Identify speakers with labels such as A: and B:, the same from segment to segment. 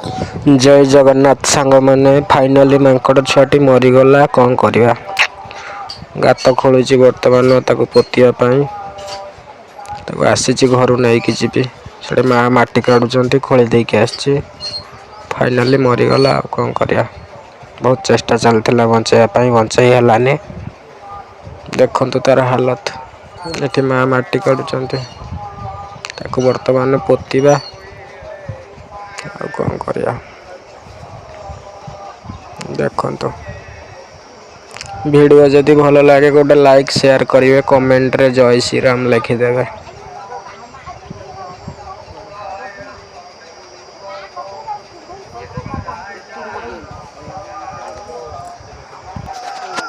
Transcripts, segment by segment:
A: जय जगन्नाथ सांग मैंने फाइनाली मांकड़ छुआटी मरीगला कौन करवा गात खोलुची बर्तमान ताको पोतियापाई आसी घर नहीं जी से माँ माटी काढ़ुंट खोली देकी आसी फाइनाली मरीगला कौन करवा बहुत चेष्टा चलता बचाई बचाई हेलानी देखु तार हालत ये माँ माटी काढ़ुंट बर्तमान पोतिबा कौन करवा देखो वीडियो जदि भल लगे गोटे लाइक शेयर करेंगे कमेंट रे जय श्री राम लिखिदेवे।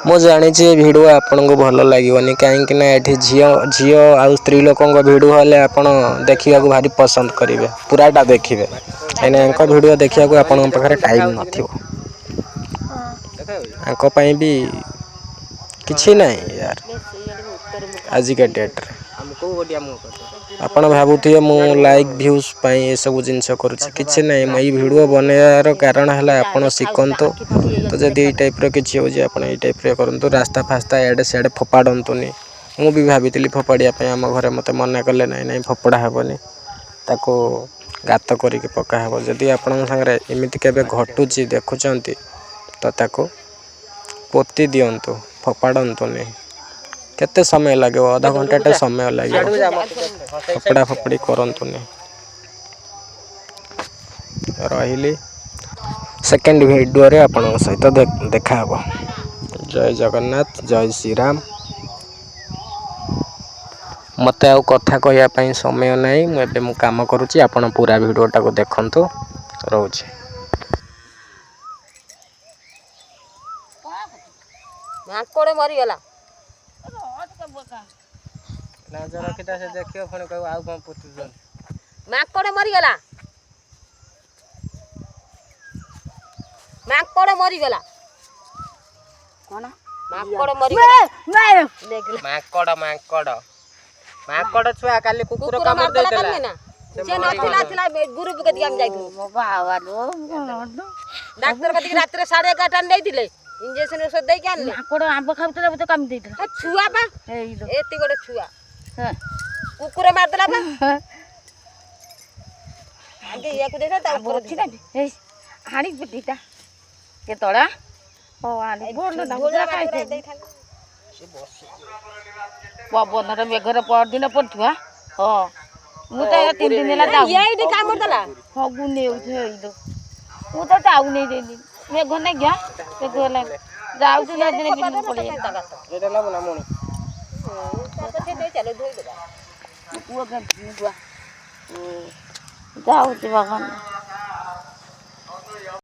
A: मु जानी वीडियो आपन को भल लगे कहीं झी झी आ स्त्री लोकों वीडियो हेल्ले आप देखा भारी पसंद करेंगे पूराटा देखिए कहीं वीडियो देखा आपण पाखे टाइम नाई भी किसी ना यार आजिका डेट आपण भावुए मु लाइक व्यूज ये सब जिनस करुच्ची ना ये वीडियो बनइबार कारण है आप शिखतु तो जब ये टाइप किसी हो टाइप करूँ रास्ता फास्ता एडे सियाड़े फोपाड़तुनि मु भी भाभी फोपाड़िया आम घर मत मना कले ना फोपड़ा हेनी ताको गात करके पकाब जदि आपण सागर एमती के घटुची देखुंत तो ताको पोती दिंतु फोपाड़तुनि केते समय लगे आधा घंटा समय लगे फोपड़ा फोपड़ी करतुनि रही सेकेंड वीडियो रे आपण सहित देखा जय जगन्नाथ जय श्री राम मत आउ कथा कहवाई समय नहीं मुझे काम करुँची आपण पूरा वीडियोटा को देखंतु रोचे
B: माकड़ मरीगला माकड़ मरीगला माकड़ मरीगला कौन माकड़ मरीगला
A: माकड़ माकड़ माकड़ छुआ काली कुकुर कामड़ देला
B: ना जे नथिला थिला ग्रुप के दिया हम जाइथु बाबा लो डॉक्टर कति रात रे 11:30 नै दिले इंजेक्शन औषध दे के आनले माकड़ आंब खाउतला तो काम देइतला छुआ बा एती गोटे छुआ हां कुकुर मार देला बा आगे या को देखा ता ऊपर छी ना ए हाणी पिटीटा के तोड़ा ओ आनी बोल ना बोला खाइते से बस पवन रे मेघरे पर दिन पड़थुआ हां मु तो 3 दिन ला जाऊ एइडी काम करतला हगु नेउ छै दो मु तो जाऊ नै देनी मेघ नै गया से गोला जाऊ तो ना दिन बिन पड़े जेटा ना बना मोनी तो से दे चलो धोई देबा पुआ के बुआ जाऊ जी भगवान